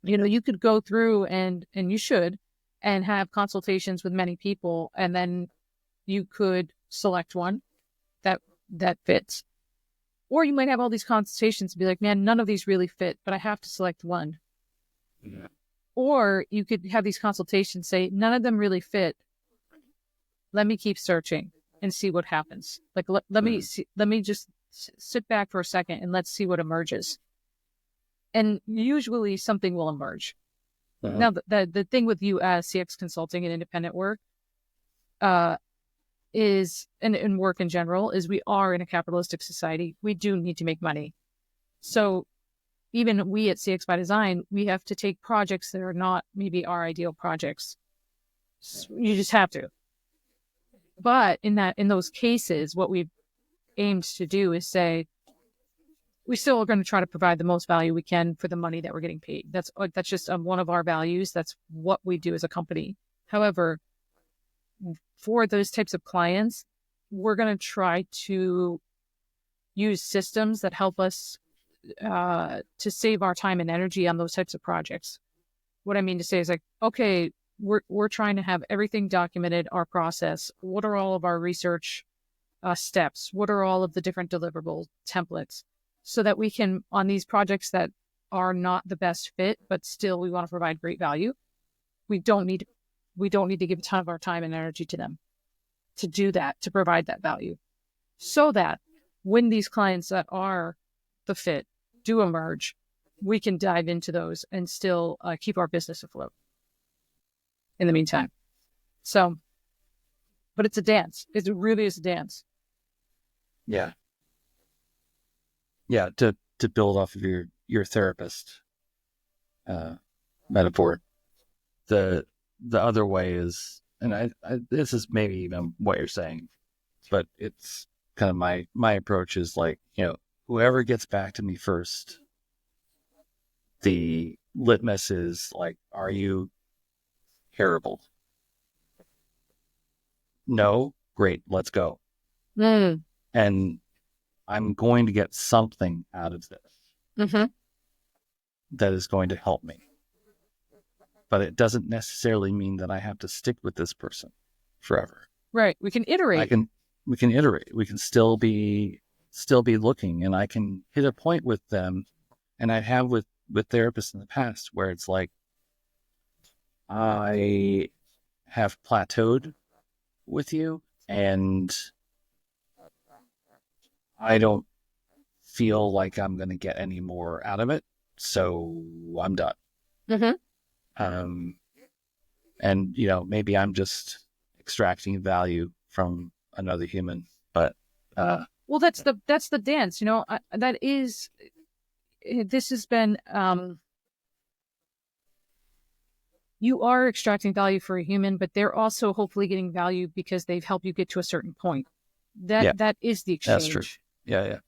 Speaker 2: You could go through and you should, and have consultations with many people, and then you could select one that fits. Or you might have all these consultations and be like, man, none of these really fit, but I have to select one. Yeah. Or you could have these consultations say, none of them really fit. Let me keep searching and see what happens. Like, let me just sit back for a second and let's see what emerges. And usually something will emerge. Now, the thing with you as CX consulting and independent work is, and work in general, is we are in a capitalistic society. We do need to make money. So even we at CX by Design, we have to take projects that are not maybe our ideal projects. So you just have to. But in those cases, what we've aimed to do is say, we still are going to try to provide the most value we can for the money that we're getting paid. That's just one of our values. That's what we do as a company. However, for those types of clients, we're going to try to use systems that help us to save our time and energy on those types of projects. What I mean to say is like, okay, we're trying to have everything documented, our process. What are all of our research steps? What are all of the different deliverable templates? So that we can, on these projects that are not the best fit, but still we want to provide great value, we don't need to give a ton of our time and energy to them to do that, to provide that value. So that when these clients that are the fit do emerge, we can dive into those and still keep our business afloat in the meantime. So, but it's a dance. It really is a dance.
Speaker 1: Yeah. Yeah, to build off of your therapist metaphor, the other way is, and I this is maybe even what you're saying, but it's kind of my approach is like, whoever gets back to me first, the litmus is like, are you terrible? No, great, let's go. And I'm going to get something out of this that is going to help me. But it doesn't necessarily mean that I have to stick with this person forever.
Speaker 2: Right. We can iterate.
Speaker 1: We can iterate. We can still be looking, and I can hit a point with them. And I have with therapists in the past where it's like, I have plateaued with you, and I don't feel like I'm going to get any more out of it, so I'm done. And maybe I'm just extracting value from another human. But
Speaker 2: well, that's the dance, this has been, you are extracting value for a human, but they're also hopefully getting value because they've helped you get to a certain point. That is the
Speaker 1: that's true.
Speaker 2: exchange.
Speaker 1: Yeah.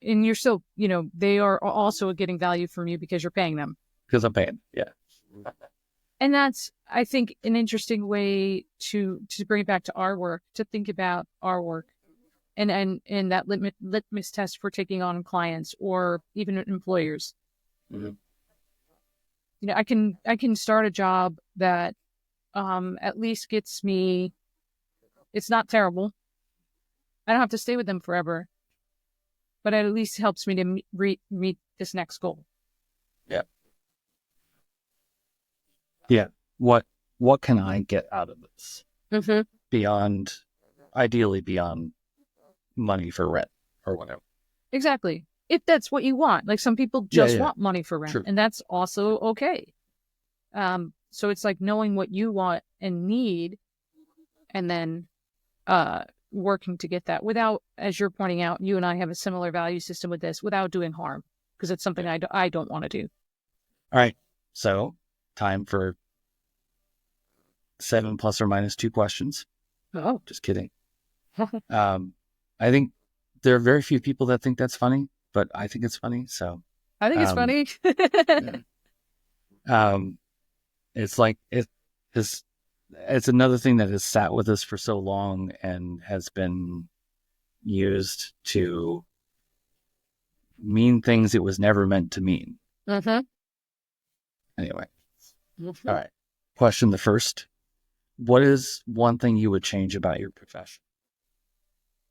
Speaker 2: And you're still, they are also getting value from you because you're paying them.
Speaker 1: Because I'm paying. Yeah.
Speaker 2: And that's, I think, an interesting way to bring it back to our work, to think about our work and that litmus test for taking on clients or even employers.
Speaker 1: Mm-hmm.
Speaker 2: I can start a job that at least gets me, it's not terrible. I don't have to stay with them forever, but it at least helps me to meet this next goal.
Speaker 1: Yeah. Yeah. What can I get out of this?
Speaker 2: Mm-hmm.
Speaker 1: Ideally beyond money for rent or whatever.
Speaker 2: Exactly. If that's what you want. Like some people just want money for rent. True. And that's also okay. So it's like knowing what you want and need and then working to get that without, as you're pointing out, you and I have a similar value system with this, without doing harm, because it's something I don't want to do.
Speaker 1: All right. So time for 7 plus or minus 2 questions.
Speaker 2: Oh,
Speaker 1: just kidding. I think there are very few people that think that's funny, but I think it's funny. So
Speaker 2: I think it's funny.
Speaker 1: It's like it's another thing that has sat with us for so long and has been used to mean things it was never meant to mean.
Speaker 2: Mm-hmm.
Speaker 1: Anyway. Mm-hmm. All right. Question the first. What is one thing you would change about your profession?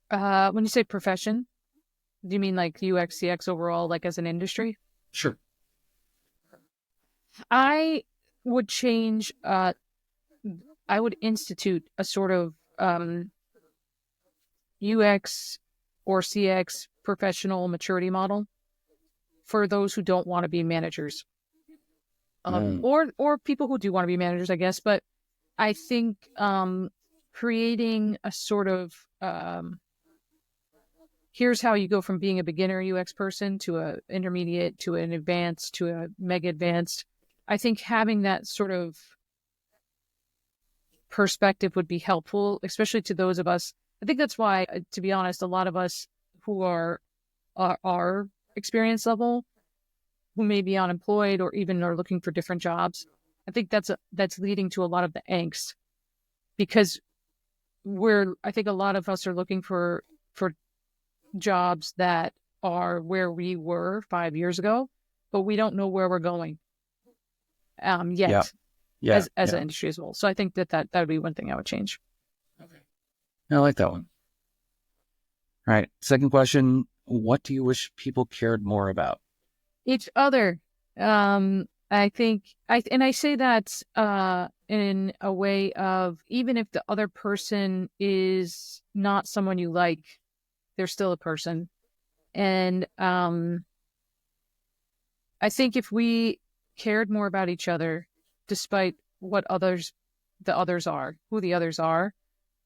Speaker 2: When you say profession, do you mean like UX, CX overall, like as an industry?
Speaker 1: Sure.
Speaker 2: I would change, I would institute a sort of UX or CX professional maturity model for those who don't want to be managers. Or people who do want to be managers, I guess. But I think creating a sort of here's how you go from being a beginner UX person to an intermediate to an advanced to a mega advanced. I think having that sort of perspective would be helpful, especially to those of us. I think that's why, to be honest, a lot of us who are our experience level, who may be unemployed or even are looking for different jobs, I think that's leading to a lot of the angst, because I think a lot of us are looking for jobs that are where we were 5 years ago, but we don't know where we're going yet. As an industry as well. So I think that would be one thing I would change.
Speaker 1: Okay. I like that one. All right. Second question. What do you wish people cared more about?
Speaker 2: Each other. I think I say that in a way of, even if the other person is not someone you like, they're still a person. And I think if we cared more about each other, despite what the others are,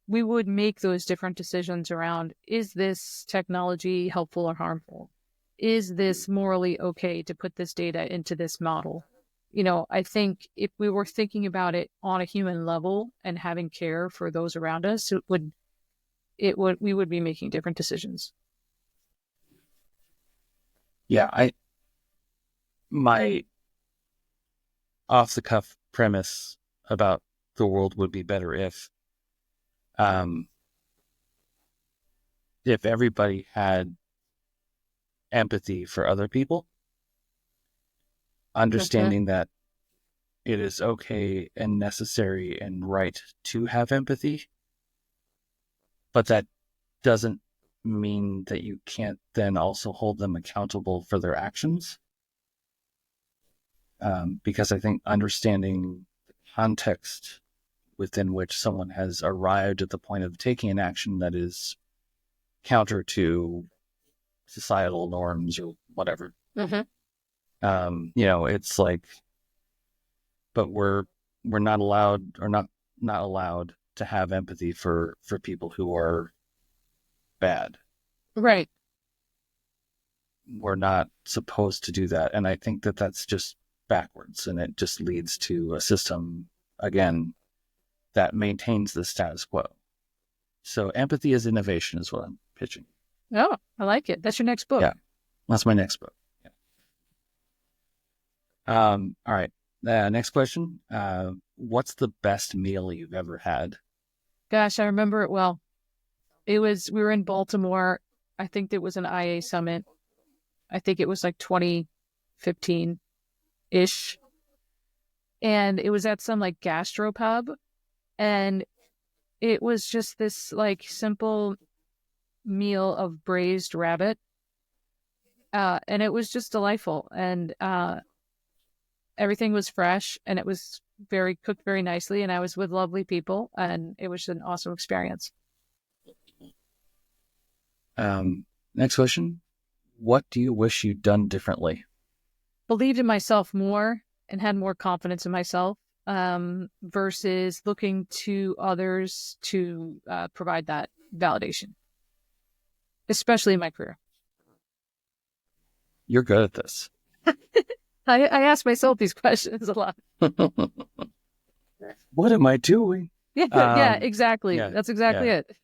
Speaker 2: we would make those different decisions around, is this technology helpful or harmful? Is this morally okay to put this data into this model? I think if we were thinking about it on a human level and having care for those around us, we would be making different decisions.
Speaker 1: Yeah, my off the cuff premise about the world would be better if everybody had empathy for other people, understanding that it is okay and necessary and right to have empathy, but that doesn't mean that you can't then also hold them accountable for their actions. Because I think understanding the context within which someone has arrived at the point of taking an action that is counter to societal norms or whatever. Mm-hmm. It's like, but we're not allowed, or not not allowed to have empathy for people who are bad.
Speaker 2: Right.
Speaker 1: We're not supposed to do that. And I think that that's just backwards, and it just leads to a system, again, that maintains the status quo. So empathy is innovation is what I'm pitching.
Speaker 2: Oh, I like it. That's your next book.
Speaker 1: Yeah, that's my next book. Yeah. All right. Next question. What's the best meal you've ever had?
Speaker 2: Gosh, I remember it well. We were in Baltimore. I think it was an IA summit. I think it was like 2015-ish. And it was at some like gastropub. And it was just this like simple meal of braised rabbit. And it was just delightful. And everything was fresh, and it was cooked very nicely. And I was with lovely people, and it was an awesome experience.
Speaker 1: Next question. What do you wish you'd done differently?
Speaker 2: Believed in myself more and had more confidence in myself, versus looking to others to provide that validation, especially in my career.
Speaker 1: You're good at this.
Speaker 2: I ask myself these questions a lot.
Speaker 1: What am I doing?
Speaker 2: Yeah, exactly.
Speaker 1: Yeah,
Speaker 2: That's exactly it.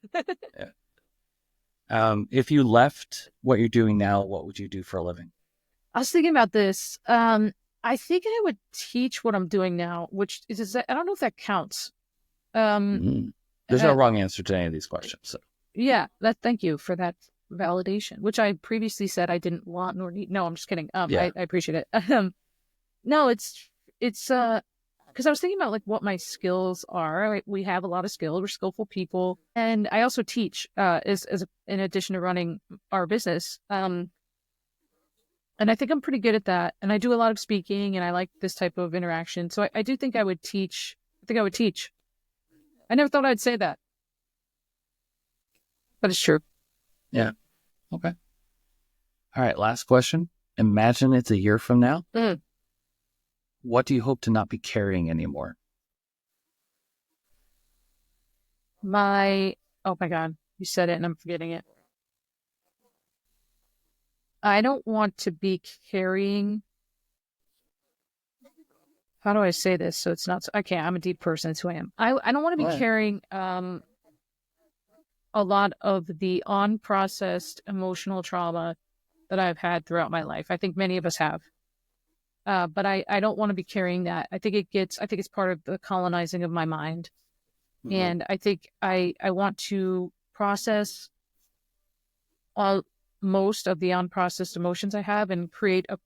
Speaker 1: If you left what you're doing now, what would you do for a living?
Speaker 2: I was thinking about this. I think I would teach what I'm doing now, which is I don't know if that counts.
Speaker 1: There's no wrong answer to any of these questions. So.
Speaker 2: Yeah, thank you for that validation, which I previously said I didn't want nor need. No, I'm just kidding. I appreciate it. No, it's because I was thinking about like what my skills are. Right? We have a lot of skill. We're skillful people, and I also teach in addition to running our business. And I think I'm pretty good at that. And I do a lot of speaking, and I like this type of interaction. So I do think I would teach. I think I would teach. I never thought I'd say that, but it's true.
Speaker 1: Yeah. Okay. All right. Last question. Imagine it's a year from now. What do you hope to not be carrying anymore?
Speaker 2: Oh my God, you said it and I'm forgetting it. I don't want to be carrying. How do I say this? So it's not, I can't, I'm a deep person. That's who I am. I don't want to be carrying, a lot of the unprocessed emotional trauma that I've had throughout my life. I think many of us have. But I don't want to be carrying that. I think it's part of the colonizing of my mind. Mm-hmm. And I think I want to process most of the unprocessed emotions I have and create a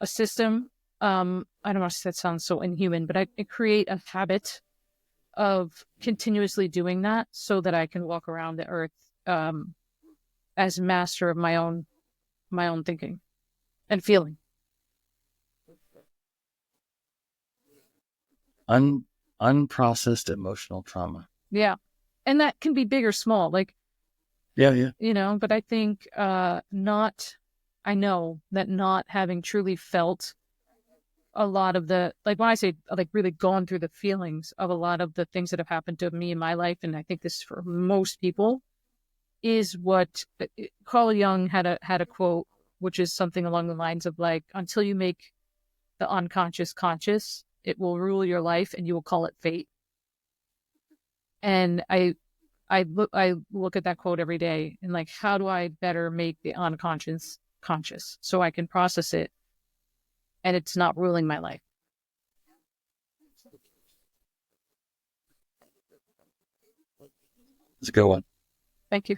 Speaker 2: system. I don't know if that sounds so inhuman, but I create a habit of continuously doing that so that I can walk around the earth as master of my own thinking and feeling.
Speaker 1: Unprocessed emotional trauma.
Speaker 2: Yeah. And that can be big or small. Like,
Speaker 1: yeah.
Speaker 2: But I think I know that not having truly felt a lot of the, like when I say like really gone through the feelings of a lot of the things that have happened to me in my life, and I think this for most people, is what Carl Jung had a quote, which is something along the lines of like, until you make the unconscious conscious, it will rule your life and you will call it fate. And I look at that quote every day and like, how do I better make the unconscious conscious so I can process it and it's not ruling my life?
Speaker 1: It's a good one.
Speaker 2: Thank you.